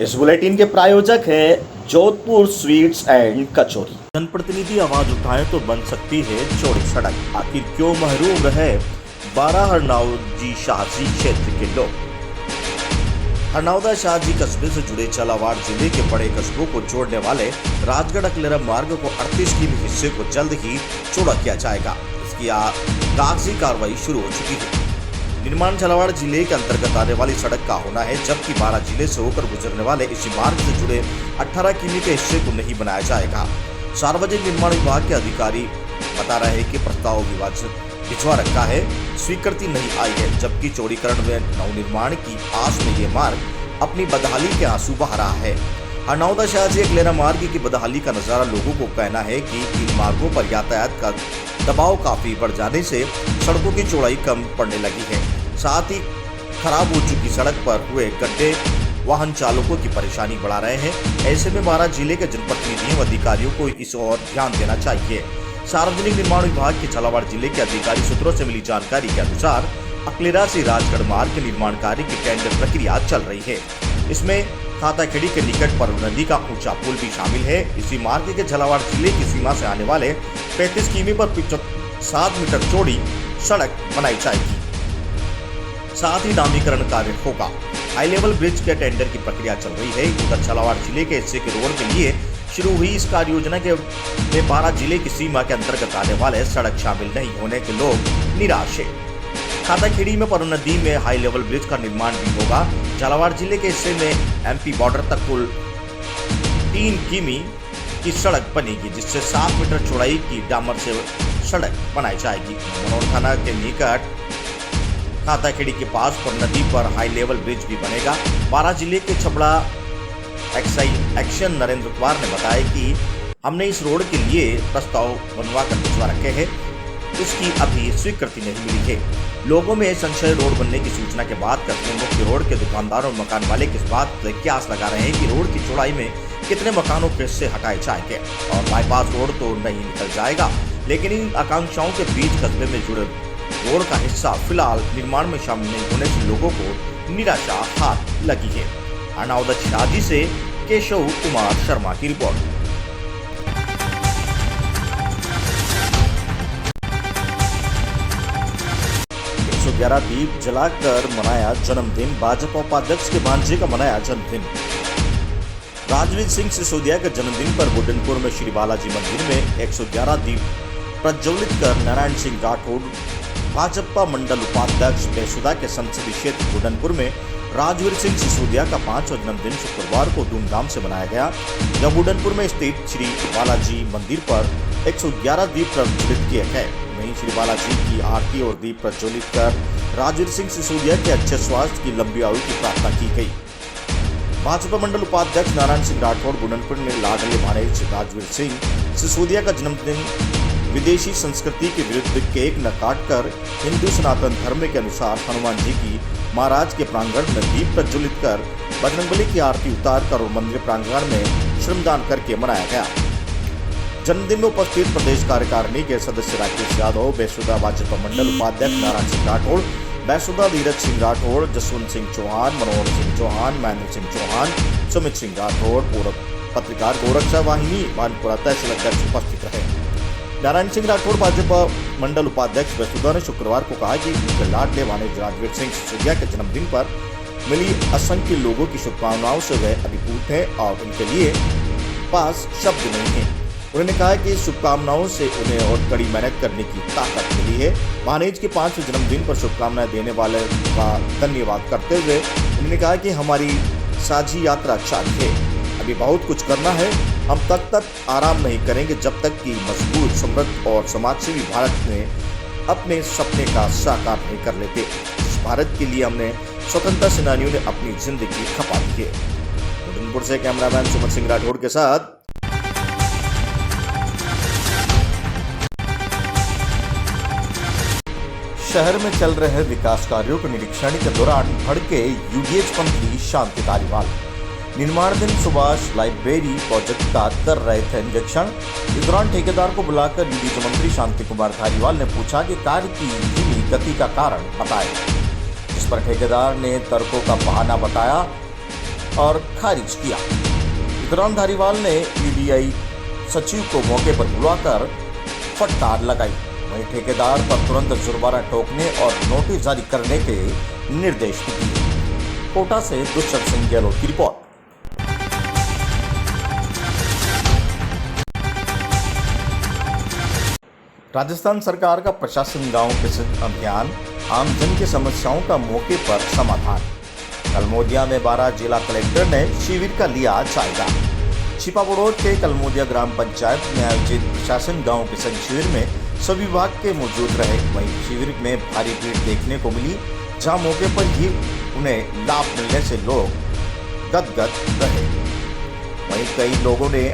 इस बुलेटिन के प्रायोजक हैं जोधपुर स्वीट्स एंड कचौरी। जनप्रतिनिधि आवाज उठाएं तो बन सकती है चौड़ी सड़क। आखिर क्यों महरूम रहे 12 हरनौदा शाहजी क्षेत्र के लोग। हरनौदा शाहजी कस्बे से जुड़े झालावाड़ जिले के बड़े कस्बों को जोड़ने वाले राजगढ़ अकलेरा मार्ग को 38 किमी हिस्से को जल्द ही चौड़ा किया जाएगा। इसकी कागजी कार्रवाई शुरू हो चुकी है। निर्माण झालावाड़ जिले के अंतर्गत आने वाली सड़क का होना है, जबकि 12 जिले से होकर गुजरने वाले इसी मार्ग से जुड़े 18 किमी के हिस्से को नहीं बनाया जाएगा। सार्वजनिक निर्माण विभाग के अधिकारी बता रहे हैं कि प्रस्ताव भिजवा रखा है, स्वीकृति नहीं आई है, जबकि चौड़ीकरण में नवनिर्माण की आस में ये मार्ग अपनी बदहाली के आंसू बहा रहा है। हरनौदा शाहजी अकलेरा मार्ग की बदहाली का नजारा लोगों को कहना है कि इन मार्गों पर यातायात का दबाव काफी बढ़ जाने से सड़कों की चौड़ाई कम पड़ने लगी है। साथ ही खराब हो चुकी सड़क पर हुए गड्ढे वाहन चालकों की परेशानी बढ़ा रहे हैं। ऐसे में 12 जिले के जनप्रतिनिधियों व अधिकारियों को इस ओर ध्यान देना चाहिए। सार्वजनिक निर्माण विभाग के झालावाड़ जिले के अधिकारी सूत्रों से मिली जानकारी के अनुसार अकलेरा से राजगढ़ मार्ग के निर्माण कार्य की टेंडर प्रक्रिया चल रही है। इसमें खाताखेड़ी के निकट पर नदी का ऊंचा पुल भी शामिल है। इसी मार्ग के झालावाड़ जिले की सीमा से आने वाले 35 किमी पर 7 मीटर चौड़ी सड़क बनाई जाएगी। साथ ही डामरीकरण कार्य होगा। हाई लेवल ब्रिज के टेंडर की प्रक्रिया चल रही है। उधर झालावाड़ जिले के हिस्से के रोड के लिए शुरू हुई इस कार्य योजना के 12 जिले की सीमा के अंतर्गत आने वाले सड़क शामिल नहीं होने के लोग निराश है। खाताखेड़ी में परो नदी में हाई लेवल ब्रिज का निर्माण भी होगा। झालावाड़ जिले के हिस्से में एमपी बॉर्डर तक कुल 3 किमी की सड़क बनेगी, जिससे 7 मीटर चौड़ाई की डामर से सड़क बनाई जाएगी। मनोर थाना के निकट खाताखेड़ी के पास पर नदी पर हाई लेवल ब्रिज भी बनेगा। 12 जिले के छबड़ा एक्शन नरेंद्र कुमार ने बताया कि हमने इस रोड के लिए प्रस्ताव बनवा कर भिजवा रखे हैं, इसकी अभी स्वीकृति नहीं मिली है। लोगों में संशय रोड बनने की सूचना के बाद कस्बे मुख्य रोड के दुकानदार और मकान मालिक इस बात की आस लगा रहे हैं कि रोड की चौड़ाई में कितने मकानों के से हटाए जाएंगे और बाईपास रोड तो नहीं निकल जाएगा। लेकिन इन आकांक्षाओं के बीच कस्बे में जुड़े रोड का हिस्सा फिलहाल निर्माण में शामिल नहीं होने से लोगों को निराशा हाथ लगी है। हरनौदा शाहजी से केशव कुमार शर्मा की रिपोर्ट। 111 दीप जलाकर मनाया जन्मदिन। भाजपा उपाध्यक्ष के भांजे का मनाया जन्मदिन। राजवीर सिंह सिसोदिया के जन्मदिन पर बुडनपुर में श्री बालाजी मंदिर में 111 दीप प्रज्वलित कर नारायण सिंह राठौड़ भाजपा मंडल उपाध्यक्ष बेसुदा के संसदीय क्षेत्र बुडनपुर में राजवीर सिंह सिसोदिया का 5वां जन्मदिन शुक्रवार को धूमधाम से मनाया गया। जब बुडनपुर में स्थित श्री बालाजी मंदिर पर 111 दीप प्रज्वलित किए गए। वहीं श्री बालाजी की आरती और दीप प्रज्वलित कर राजवीर सिंह सिसोदिया के अच्छे स्वास्थ्य की लंबी आयु की प्रार्थना की गई। भाजपा मंडल उपाध्यक्ष नारायण सिंह राठौड़ बुडनपुर ने लाडले भानेज राजवीर सिंह सिसोदिया का जन्मदिन विदेशी संस्कृति के विरुद्ध केक न काटकर हिंदू सनातन धर्म के अनुसार हनुमान जी की महाराज के प्रांगण में दीप प्रज्वलित कर बजरंगबली की आरती उतार कर और मंदिर प्रांगण में श्रमदान करके मनाया गया। जन्मदिन में उपस्थित प्रदेश कार्यकारिणी के सदस्य राकेश यादव, बेसुदा भाजपा मंडल उपाध्यक्ष नारायण सिंह राठौड़, बेसुदा धीरज सिंह राठौड़, जसवंत सिंह चौहान, मनोहर सिंह चौहान, महेंद्र सिंह चौहान, सुमित सिंह राठौड़, पूर्व पत्रकार गोरक्षा वाहिनी मानपुरा तहसील अध्यक्ष उपस्थित रहे। नारायण सिंह राठौड़ भाजपा मंडल उपाध्यक्ष बेसुदा ने शुक्रवार को कहा कि उनके लाडले वाणिज्य राजवीर सिंह सिसोदिया के जन्मदिन पर मिली असंख्य लोगों की शुभकामनाओं से वे अभिभूत हैं और उनके लिए पास शब्द नहीं है। उन्होंने कहा कि शुभकामनाओं से उन्हें और कड़ी मेहनत करने की ताकत मिली है। वाणिज्य के 5वें जन्मदिन पर शुभकामनाएं देने वाले का धन्यवाद करते हुए उन्होंने कहा कि हमारी साझी यात्रा जारी है, अभी बहुत कुछ करना है। हम तक आराम नहीं करेंगे जब तक कि मजबूत, समृद्ध और समाजसेवी भारत में अपने सपने का साकार नहीं कर लेते। इस भारत के लिए हमने स्वतंत्रता सेनानियों ने अपनी जिंदगी खपा दी है। बुडनपुर से कैमरामैन सुमित सिंह राठौड़ के साथ शहर में चल रहे विकास कार्यों के निरीक्षण के दौरान भड़के यूडीएच पंथी शांति धारीवाल। निर्माणाधीन सुभाष लाइब्रेरी प्रोजेक्ट का कर रहे थे निरीक्षण। इस दौरान ठेकेदार को बुलाकर यूडीएच मंत्री शांति कुमार धारीवाल ने पूछा कि कार्य की धीमी गति का कारण बताएं, जिस पर ठेकेदार ने तर्कों का बहाना बताया और खारिज किया। इस दौरान धारीवाल ने ईडीआई सचिव को मौके पर बुलाकर फटकार लगाई। वहीं ठेकेदार पर तुरंत जुर्माना ठोकने और नोटिस जारी करने के निर्देश दिए। कोटा से दुष्यंत सिंह गहलोत की रिपोर्ट। राजस्थान सरकार का प्रशासन गांव के अभियान, आमजन की समस्याओं का मौके पर समाधान। कलमोदिया में 12 जिला कलेक्टर ने शिविर का लिया जायजा। छिपाबड़ोद के कलमोदिया ग्राम पंचायत में आयोजित प्रशासन गांव के शिविर में सभी विभाग के मौजूद रहे। वहीं शिविर में भारी भीड़ देखने को मिली, जहां मौके पर ही उन्हें लाभ मिलने से लोग गदगद रहे। वहीं कई लोगों ने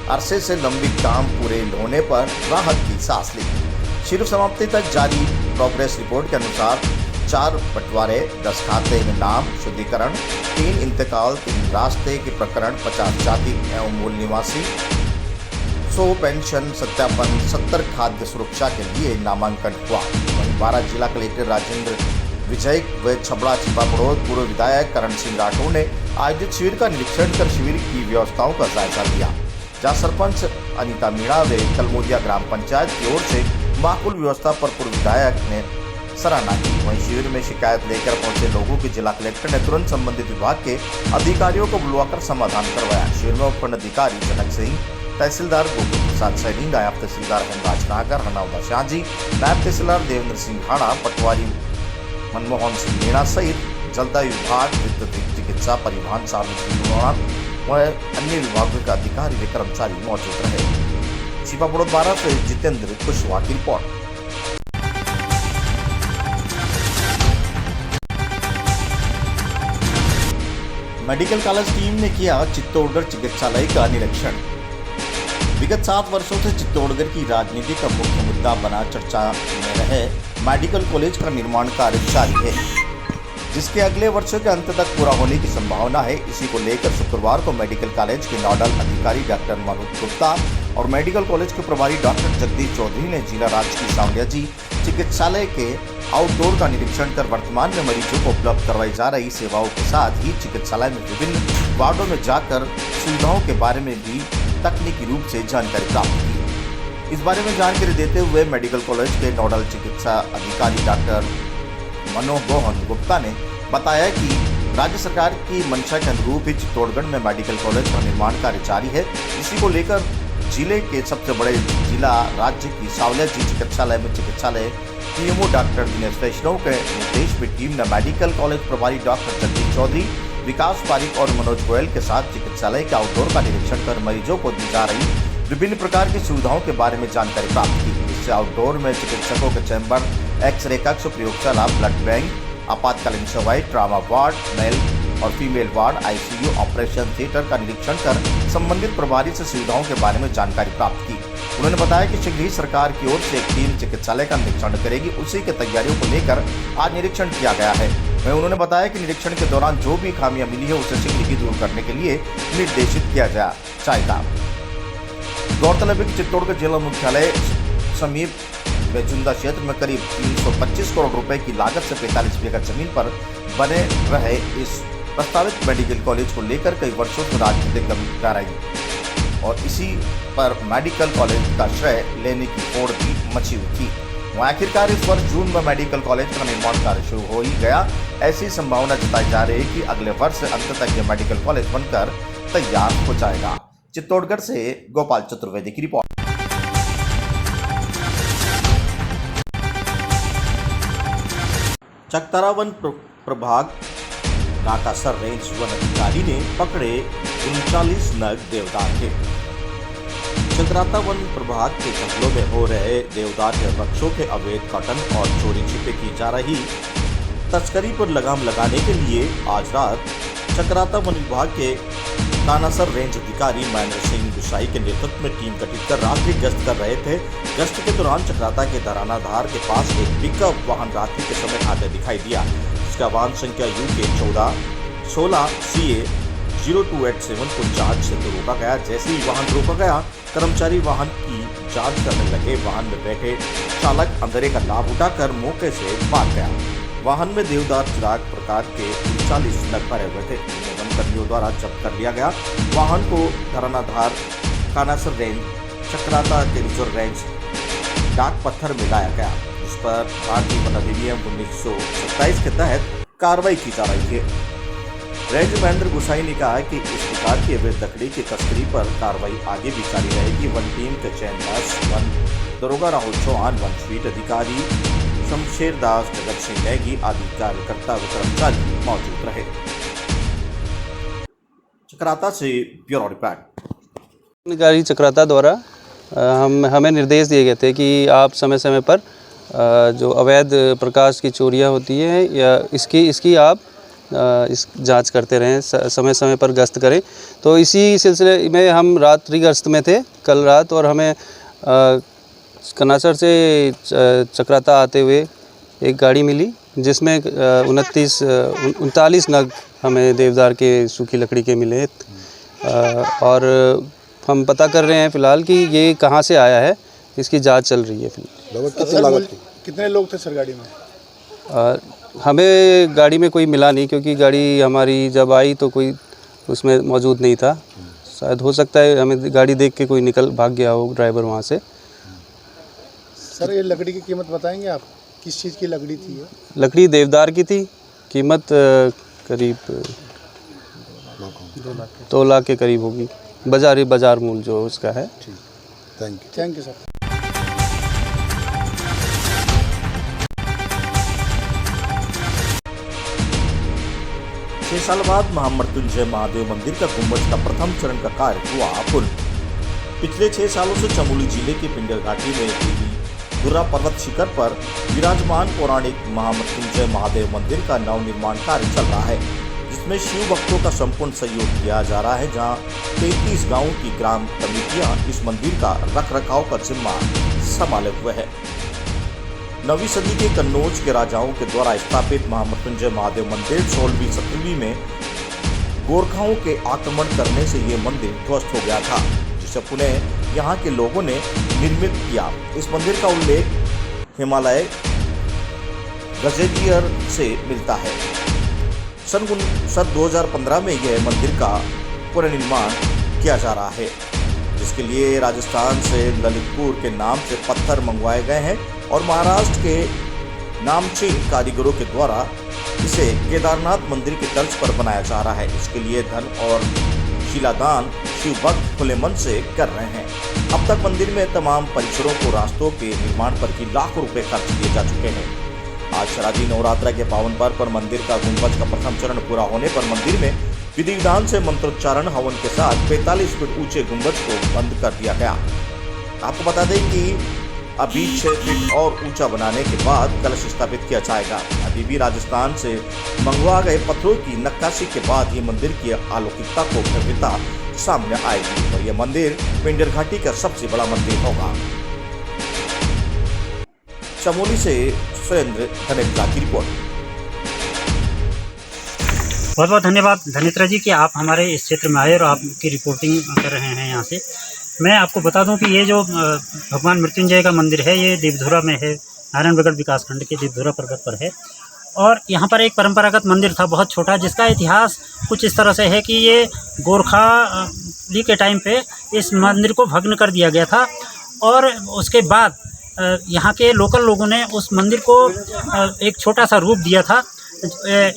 अरसे से लंबित काम पूरे होने पर राहत की सांस ली। शिविर समाप्ति तक जारी प्रोग्रेस रिपोर्ट के अनुसार 4 बंटवारे, 10 खाते में नाम शुद्धिकरण, 3 इंतकाल, 3 रास्ते के प्रकरण, 50 जाति एवं मूल निवासी, 100 पेंशन सत्यापन, 70 खाद्य सुरक्षा के लिए नामांकन हुआ। वहीं 12 जिला कलेक्टर राजेंद्र विजय व छबड़ा छिपाबड़ोद पूर्व विधायक करण सिंह राठौर ने आयोजित शिविर का निरीक्षण कर शिविर की व्यवस्थाओं का जायजा लिया, जहां सरपंच अनीता मीणा व कलमोदिया ग्राम पंचायत की ओर से माकूल व्यवस्था पर पूर्व विधायक ने सराहना की। वहीं शिविर में शिकायत लेकर पहुंचे लोगों की जिला कलेक्टर ने तुरंत संबंधित विभाग के अधिकारियों को बुलवाकर समाधान करवाया। शिविर में उपखंड अधिकारी जनक सिंह, तहसीलदार गोकुल प्रसाद सैनी, नायब तहसीलदार हेमराज नागर, हनाउदा शाहजी, नायब तहसीलदार देवेंद्र सिंह हाड़ा, पटवारी मनमोहन सिंह मीणा सहित जलदाय विभाग, विद्युत चिकित्सा, परिवहन, सार्वजनिक निर्माण व अन्य विभागों के अधिकारी व कर्मचारी मौजूद रहे। छिपाबड़ोद 12 से जितेंद्र कुशवाहा की रिपोर्ट। मेडिकल कॉलेज टीम ने किया चित्तौड़गढ़ चिकित्सालय का निरीक्षण। विगत 7 वर्षों से चित्तौड़गढ़ की राजनीति का मुख्य मुद्दा बना चर्चा में रहे मेडिकल कॉलेज का निर्माण कार्य जारी है, जिसके अगले वर्षों के अंत तक पूरा होने की संभावना है। इसी को लेकर शुक्रवार को मेडिकल कॉलेज के नोडल अधिकारी डॉक्टर मनोज गुप्ता और मेडिकल कॉलेज के प्रभारी डॉक्टर जगदीश चौधरी ने जिला राजकीय सांवलिया जी चिकित्सालय के आउटडोर का निरीक्षण कर वर्तमान में मरीजों को उपलब्ध करवाई जा रही सेवाओं के साथ ही चिकित्सालय में विभिन्न वार्डों में जाकर सुविधाओं के बारे में भी तकनीकी रूप से जानकारी प्राप्त की। इस बारे में जानकारी देते हुए मेडिकल कॉलेज के नोडल चिकित्सा अधिकारी डॉक्टर मनोज गुप्ता ने बताया कि राज्य सरकार की मंशा के अनुरूप ही चित्तौड़गढ़ में मेडिकल कॉलेज का निर्माण कार्य जारी है। इसी को लेकर जिले के सबसे बड़े जिला राज्य की सांवलिया जी चिकित्सालय में चिकित्सालय पीएमओ डॉक्टर दिनेश वैष्णव के निर्देश में टीम ने मेडिकल कॉलेज प्रभारी डॉक्टर जगदीश चौधरी, विकास पारिक और मनोज गोयल के साथ चिकित्सालय के आउटडोर का निरीक्षण कर मरीजों को दी जा रही विभिन्न प्रकार की सुविधाओं के बारे में जानकारी प्राप्त की। इससे आउटडोर में चिकित्सकों के चैम्बर, एक्सरे कक्ष, प्रयोगशाला, ब्लड बैंक, आपातकालीन सेवाएं, ट्रामा वार्ड, मेल और female ward, ICU, operation theatre का निरीक्षण कर संबंधित प्रभारी से सुविधाओं के बारे में जानकारी प्राप्त की। उन्होंने बताया कि शीघ्र ही सरकार की ओर से एक टीम चिकित्सालय का निरीक्षण करेगी। उसी के तैयारियों को लेकर आज निरीक्षण किया गया है। वहीं उन्होंने बताया कि निरीक्षण के दौरान जो भी खामियां मिली है उसे शीघ्र ही दूर करने के लिए निर्देशित किया जाएगा। गौरतलब है कि चित्तौड़गढ़ जिला मुख्यालय समीप बेचुंदा क्षेत्र में करीब 325 करोड़ रुपए की लागत से 45 बीघा जमीन पर बने रहे इस प्रस्तावित मेडिकल कॉलेज को लेकर कई वर्षों से राजनीतिक गहराई और इसी पर मेडिकल कॉलेज का श्रेय लेने की होड़ भी मची हुई थी। आखिरकार इस वर्ष जून में मेडिकल कॉलेज का निर्माण कार्य शुरू हो ही गया। ऐसी संभावना जताई जा रही है कि अगले वर्ष अंत तक यह मेडिकल कॉलेज बनकर तैयार हो जाएगा। चित्तौड़गढ़ से गोपाल चतुर्वेदी की रिपोर्ट। चकतारा वन प्रभाग नाकासर रेंज वन अधिकारी ने पकड़े 39 नग देवदार के। चकराता वन प्रभाग के जंगलों में हो रहे देवदार के वृक्षों के अवैध कटन और चोरी छिपे की जा रही तस्करी पर लगाम लगाने के लिए आज रात चकराता वन विभाग के कानासर रेंज अधिकारी महेंद्र सिंह गुसाई के नेतृत्व में टीम गठित कर रात्रि गश्त कर रहे थे। गश्त के दौरान चकराता के धरानाधार के पास एक पिकअप वाहन रात्रि के समय आते दिखाई दिया, जिसका वाहन संख्या UK 1416 CA 0287 को जांच से तो रोका गया। जैसे ही वाहन रोका गया, कर्मचारी वाहन की जांच करने लगे। वाहन में बैठे चालक अंधेरे का लाभ उठाकर मौके से भाग गया। वाहन में देवदार चिराग प्रकार के 39 नग भरे हुए थे। इन्हें वन कर्मियों द्वारा जब्त कर लिया गया। वाहन को धरानाधार कानासर रेंज चक्राता के रिजर्व रेंज डाक पत्थर में लाया गया, जिस पर भारतीय वन अधिनियम 1927 के तहत कार्रवाई की जा रही है। रेंज महेंद्र गुसाई ने कहा कि इस प्रकार की अवैध लकड़ी की तस्करी पर कार्रवाई आगे भी जारी रहेगी। वन टीम के चैनदास, वन दरोगा राहुल चौहान, वन स्वीट अधिकारी शमशेर दास, जगत सिंह नेगी आदि कार्यकर्ता व कर्मचारी मौजूद रहे। चक्राता से ब्यूरो रिपोर्ट। अधिकारी चक्राता द्वारा हमें निर्देश दिए गए थे कि आप समय समय पर जो अवैध प्रकाश की चोरियां होती हैं या इसकी आप इस जांच करते रहें, समय समय पर गश्त करें। तो इसी सिलसिले में हम रात्रि गश्त में थे कल रात, और हमें कनासर से चक्राता आते हुए एक गाड़ी मिली जिसमें 39 नग हमें देवदार के सूखी लकड़ी के मिले। और हम पता कर रहे हैं फ़िलहाल कि ये कहाँ से आया है, इसकी जांच चल रही है फिलहाल। कितने लोग थे सर गाड़ी में? हमें गाड़ी में कोई मिला नहीं, क्योंकि गाड़ी हमारी जब आई तो कोई उसमें मौजूद नहीं था। शायद हो सकता है हमें गाड़ी देख के कोई निकल भाग गया हो ड्राइवर वहाँ से। सर ये लकड़ी की कीमत बताएंगे आप, किस चीज़ की लकड़ी थी ये? लकड़ी देवदार की थी। कीमत करीब 2 लाख के करीब होगी, बाज़ार मूल्य जो उसका है। Thank you sir. 6 साल बाद महामृत्युंजय महादेव मंदिर का गुंबज का प्रथम चरण का कार्य हुआ पूर्ण। पिछले 6 सालों से चमोली जिले के पिंडर घाटी में देवी धुर्रा पर्वत शिखर पर विराजमान पौराणिक महामृत्युंजय महादेव मंदिर का नवनिर्माण कार्य चल रहा है, जिसमें शिव भक्तों का संपूर्ण सहयोग किया जा रहा है। जहां 33 गांवों की ग्राम कमेटियां इस मंदिर का रखरखाव का जिम्मा संभाले हुए है। 9वीं सदी के कन्नौज के राजाओं के द्वारा स्थापित महामृत्युंजय महादेव मंदिर 16वीं-17वीं में गोरखाओं के आक्रमण करने से ये मंदिर ध्वस्त हो गया था, जिसे पुनः यहाँ के लोगों ने निर्मित किया। इस मंदिर का उल्लेख हिमालय गजेटियर से मिलता है। सन 2015 में यह मंदिर का पुनर्निर्माण किया जा रहा है, जिसके लिए राजस्थान से ललितपुर के नाम से पत्थर मंगवाए गए हैं और महाराष्ट्र के नामचीन कारीगरों के द्वारा इसे केदारनाथ मंदिर की तर्ज पर बनाया जा रहा है। इसके लिए धन और शिलादान शिव भक्त खुले मन से कर रहे हैं। अब तक मंदिर में तमाम परिसरों को रास्तों के निर्माण पर ही लाखों रुपए खर्च किए जा चुके हैं। आज शारदीय नवरात्र के पावन पर्व पर मंदिर का गुंबज का प्रथम चरण पूरा होने पर मंदिर में विधि विधान से मंत्रोच्चारण हवन के साथ 45 फीट ऊंचे गुंबज को बंद कर दिया गया। आपको बता दें कि अभी 6 फीट और ऊंचा बनाने के बाद कलश स्थापित किया जाएगा। अभी भी राजस्थान से मंगवा गए पत्थरों की नक्काशी के बाद ये मंदिर की अलौकिकता को भव्यता सामने आएगी और यह मंदिर पिंडर घाटी का सबसे बड़ा मंदिर होगा। चमोली से सुरेंद्र धनेत्रा की रिपोर्ट। बहुत बहुत धन्यवाद धनेत्रा जी कि आप हमारे इस क्षेत्र में आए और आपकी रिपोर्टिंग कर रहे हैं यहाँ से। मैं आपको बता दूं कि ये जो भगवान मृत्युंजय का मंदिर है ये देवधुरा में है, नारायणगढ़ विकासखंड के देवधुरा पर्वत पर है। और यहाँ पर एक परंपरागत मंदिर था बहुत छोटा, जिसका इतिहास कुछ इस तरह से है कि ये गोरखाली के टाइम पे इस मंदिर को भग्न कर दिया गया था और उसके बाद यहाँ के लोकल लोगों ने उस मंदिर को एक छोटा सा रूप दिया था।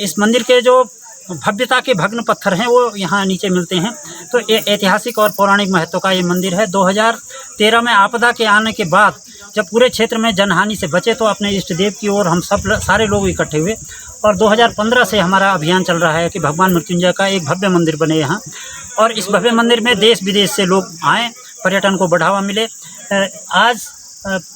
इस मंदिर के जो भव्यता के भग्न पत्थर हैं वो यहाँ नीचे मिलते हैं। तो ये ऐतिहासिक और पौराणिक महत्व का ये मंदिर है। 2013 में आपदा के आने के बाद जब पूरे क्षेत्र में जनहानि से बचे तो अपने इष्ट देव की ओर हम सब सारे लोग इकट्ठे हुए और 2015 से हमारा अभियान चल रहा है कि भगवान मृत्युंजय का एक भव्य मंदिर बने यहाँ। और इस भव्य मंदिर में देश विदेश से लोग आएँ, पर्यटन को बढ़ावा मिले। आज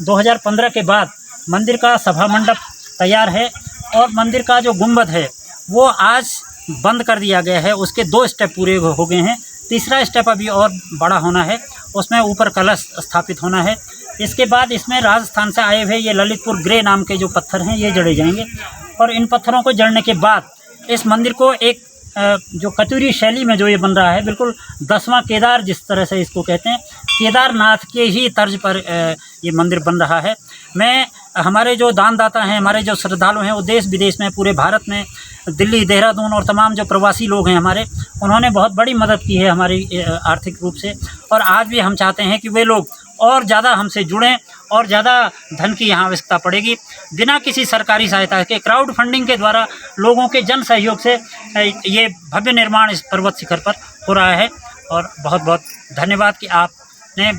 2015 के बाद मंदिर का सभा मंडप तैयार है और मंदिर का जो गुंबद है वो आज बंद कर दिया गया है। उसके 2 स्टेप पूरे हो गए हैं, तीसरा स्टेप अभी और बड़ा होना है, उसमें ऊपर कलश स्थापित होना है। इसके बाद इसमें राजस्थान से आए हुए ये ललितपुर ग्रे नाम के जो पत्थर हैं ये जड़े जाएंगे और इन पत्थरों को जड़ने के बाद इस मंदिर को एक जो कतूरी शैली में जो ये बन रहा है, बिल्कुल 10वां केदार जिस तरह से इसको कहते हैं, केदारनाथ के ही तर्ज पर ये मंदिर बन रहा है। मैं हमारे जो दानदाता हैं, हमारे जो श्रद्धालु हैं, वो देश विदेश में, पूरे भारत में, दिल्ली, देहरादून और तमाम जो प्रवासी लोग हैं हमारे, उन्होंने बहुत बड़ी मदद की है हमारी आर्थिक रूप से। और आज भी हम चाहते हैं कि वे लोग और ज़्यादा हमसे जुड़ें और ज़्यादा धन की यहाँ आवश्यकता पड़ेगी। बिना किसी सरकारी सहायता के क्राउड फंडिंग के द्वारा लोगों के जन सहयोग से ये भव्य निर्माण इस पर्वत शिखर पर हो रहा है। और बहुत बहुत धन्यवाद कि आपने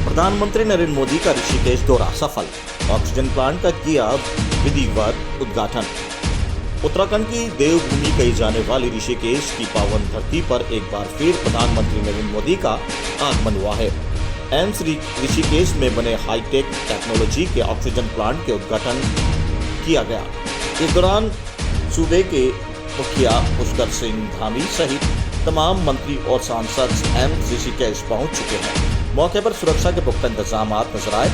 प्रधानमंत्री नरेंद्र मोदी का ऋषिकेश दौरा सफल, ऑक्सीजन प्लांट का किया विधिवत उद्घाटन। उत्तराखंड की देवभूमि कही जाने वाली ऋषिकेश की पावन धरती पर एक बार फिर प्रधानमंत्री नरेंद्र मोदी का आगमन हुआ है। एम्स ऋषिकेश में बने हाईटेक टेक्नोलॉजी के ऑक्सीजन प्लांट के उद्घाटन किया गया। इस दौरान सूबे के मुखिया पुष्कर सिंह धामी सहित तमाम मंत्री और सांसद एम्स ऋषिकेश पहुंच चुके हैं। मौके पर सुरक्षा के पुख्ता इंतजाम नजर आए।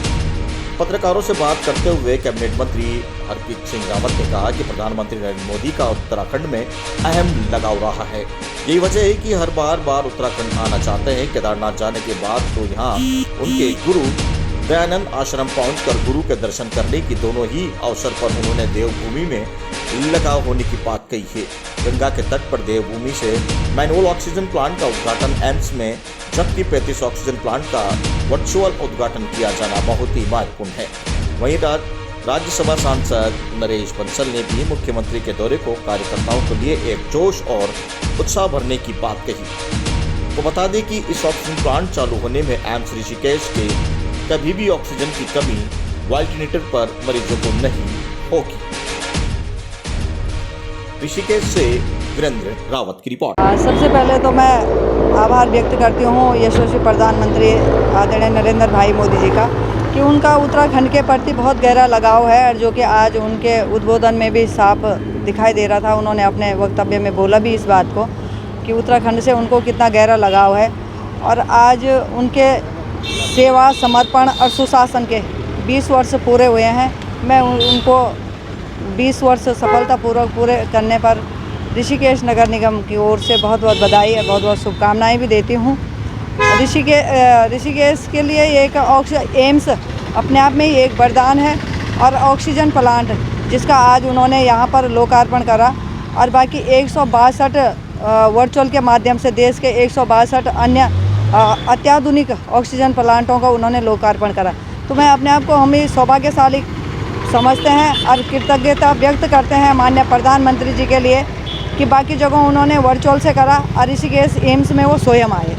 पत्रकारों से बात करते हुए कैबिनेट मंत्री हरकीरत सिंह रावत ने कहा कि प्रधानमंत्री नरेंद्र मोदी का उत्तराखंड में अहम लगाव रहा है। यही वजह है कि हर बार उत्तराखंड आना चाहते हैं। केदारनाथ जाने के बाद तो यहाँ उनके गुरु दयानंद आश्रम पहुंचकर गुरु के दर्शन करने की दोनों ही अवसर पर उन्होंने देवभूमि में लगाव होने की बात कही है। गंगा के तट पर देवभूमि से मैनुअल ऑक्सीजन प्लांट का उद्घाटन एम्स में, जबकि 35 ऑक्सीजन प्लांट का वर्चुअल उद्घाटन किया जाना बहुत ही महत्वपूर्ण है। वहीं राज्यसभा सांसद नरेश बंसल ने भी मुख्यमंत्री के दौरे को कार्यकर्ताओं के लिए एक जोश और उत्साह भरने की बात कही। तो बता दें कि इस ऑक्सीजन प्लांट चालू होने में एम्स ऋषिकेश के कभी भी ऑक्सीजन की कमी वेंटिलेटर पर मरीजों को नहीं होगी। ऋषिकेश से वीरेंद्र रावत की रिपोर्ट। सबसे पहले तो मैं आभार व्यक्त करती हूँ यशस्वी प्रधानमंत्री आदरणीय नरेंद्र भाई मोदी जी का, कि उनका उत्तराखंड के प्रति बहुत गहरा लगाव है, जो कि आज उनके उद्बोधन में भी साफ दिखाई दे रहा था। उन्होंने अपने वक्तव्य में बोला भी इस बात को कि उत्तराखंड से उनको कितना गहरा लगाव है। और आज उनके सेवा, समर्पण और सुशासन के 20 वर्ष पूरे हुए हैं। मैं उनको 20 वर्ष सफलतापूर्वक पूरे करने पर ऋषिकेश नगर निगम की ओर से बहुत बहुत बधाई और बहुत बहुत शुभकामनाएं भी देती हूं। ऋषिकेश के लिए एक एम्स अपने आप में ही एक वरदान है, और ऑक्सीजन प्लांट जिसका आज उन्होंने यहां पर लोकार्पण करा, और बाकी 162 वर्चुअल के माध्यम से देश के 162 अन्य अत्याधुनिक ऑक्सीजन प्लांटों का उन्होंने लोकार्पण करा। तो मैं अपने आप को हम ही सौभाग्यशाली समझते हैं और कृतज्ञता व्यक्त करते हैं माननीय प्रधानमंत्री जी के लिए कि बाकी जगहों उन्होंने वर्चुअल से करा और ऋषिकेश एम्स में वो स्वयं आए।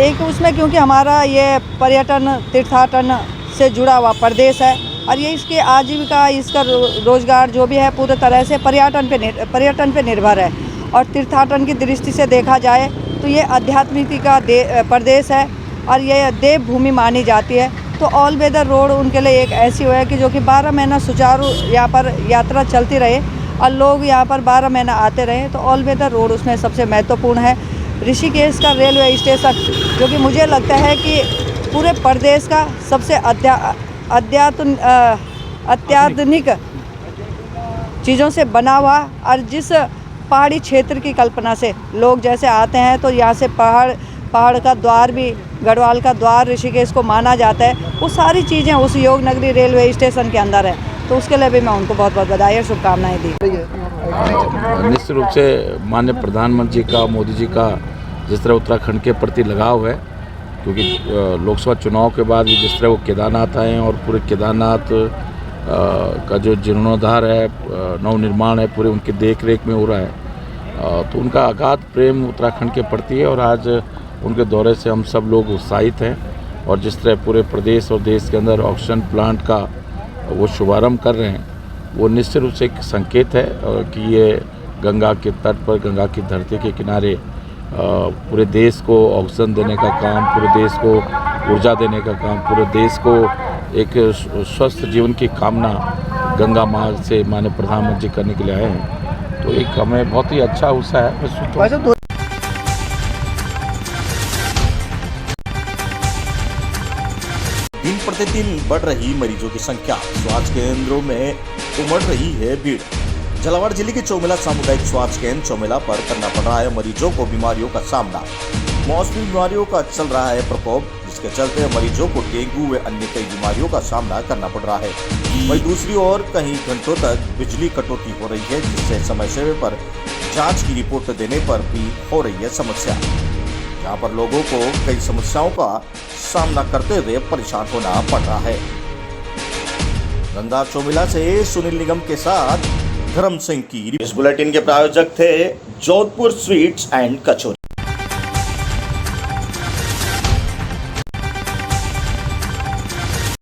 एक उसमें क्योंकि हमारा ये पर्यटन तीर्थाटन से जुड़ा हुआ प्रदेश है, और ये इसकी आजीविका, इसका रोजगार जो भी है पूरी तरह से पर्यटन पे निर्भर है। और तीर्थाटन की दृष्टि से देखा जाए तो ये आध्यात्मिक का प्रदेश है और ये देवभूमि मानी जाती है। तो ऑल वेदर रोड उनके लिए एक ऐसी है कि जो कि 12 महीना सुचारू यहाँ पर यात्रा चलती रहे और लोग यहाँ पर 12 महीना आते रहे। तो ऑल वेदर रोड उसमें सबसे महत्वपूर्ण है। ऋषिकेश का रेलवे स्टेशन जो कि मुझे लगता है कि पूरे प्रदेश का सबसे अत्याधुनिक चीज़ों से बना हुआ, और जिस पहाड़ी क्षेत्र की कल्पना से लोग जैसे आते हैं तो यहाँ से पहाड़ का द्वार भी, गढ़वाल का द्वार ऋषिकेश को माना जाता है। वो सारी चीज़ें उस योग नगरी रेलवे स्टेशन के अंदर है। तो उसके लिए भी मैं उनको बहुत बहुत बधाई और शुभकामनाएं दी। निश्चित रूप से माननीय प्रधानमंत्री का, मोदी जी का जिस तरह उत्तराखंड के प्रति लगाव है, क्योंकि लोकसभा चुनाव के बाद भी जिस तरह वो केदारनाथ आए हैं और पूरे केदारनाथ का जो जीर्णोद्धार है, नवनिर्माण है, पूरे उनके देख रेख में हो रहा है। तो उनका अगाध प्रेम उत्तराखंड के प्रति है और आज उनके दौरे से हम सब लोग उत्साहित हैं। और जिस तरह पूरे प्रदेश और देश के अंदर ऑक्सीजन प्लांट का वो शुभारंभ कर रहे हैं, वो निश्चित रूप से एक संकेत है कि ये गंगा के तट पर, गंगा की धरती के किनारे पूरे देश को ऑक्सीजन देने का काम, पूरे देश को ऊर्जा देने का काम, पूरे देश को एक स्वस्थ जीवन की कामना गंगा माँ से माननीय प्रधानमंत्री करने के लिए आए हैं। तो एक हमें बहुत ही अच्छा उत्साह है। दिन प्रतिदिन बढ़ रही मरीजों की संख्या, स्वास्थ्य केंद्रों में उमड़ रही है भीड़। झालावाड़ जिले के चौमेला सामुदायिक स्वास्थ्य केंद्र चौमेला पर करना पड़ रहा है मरीजों को बीमारियों का सामना। मौसमी बीमारियों का चल रहा है प्रकोप, जिसके चलते मरीजों को डेंगू व अन्य कई बीमारियों का सामना करना पड़ रहा है। वहीं दूसरी ओर कहीं घंटों तक बिजली कटौती हो रही है, जिससे समय समय पर जांच की रिपोर्ट देने पर भी हो रही है समस्या, जहां पर लोगों को कई समस्याओं का सामना करते हुए परेशान होना पड़ रहा है। गंगा चौमेला से सुनील निगम के साथ धर्म सिंह की। इस बुलेटिन के प्रायोजक थे जोधपुर स्वीट्स एंड कचौरी।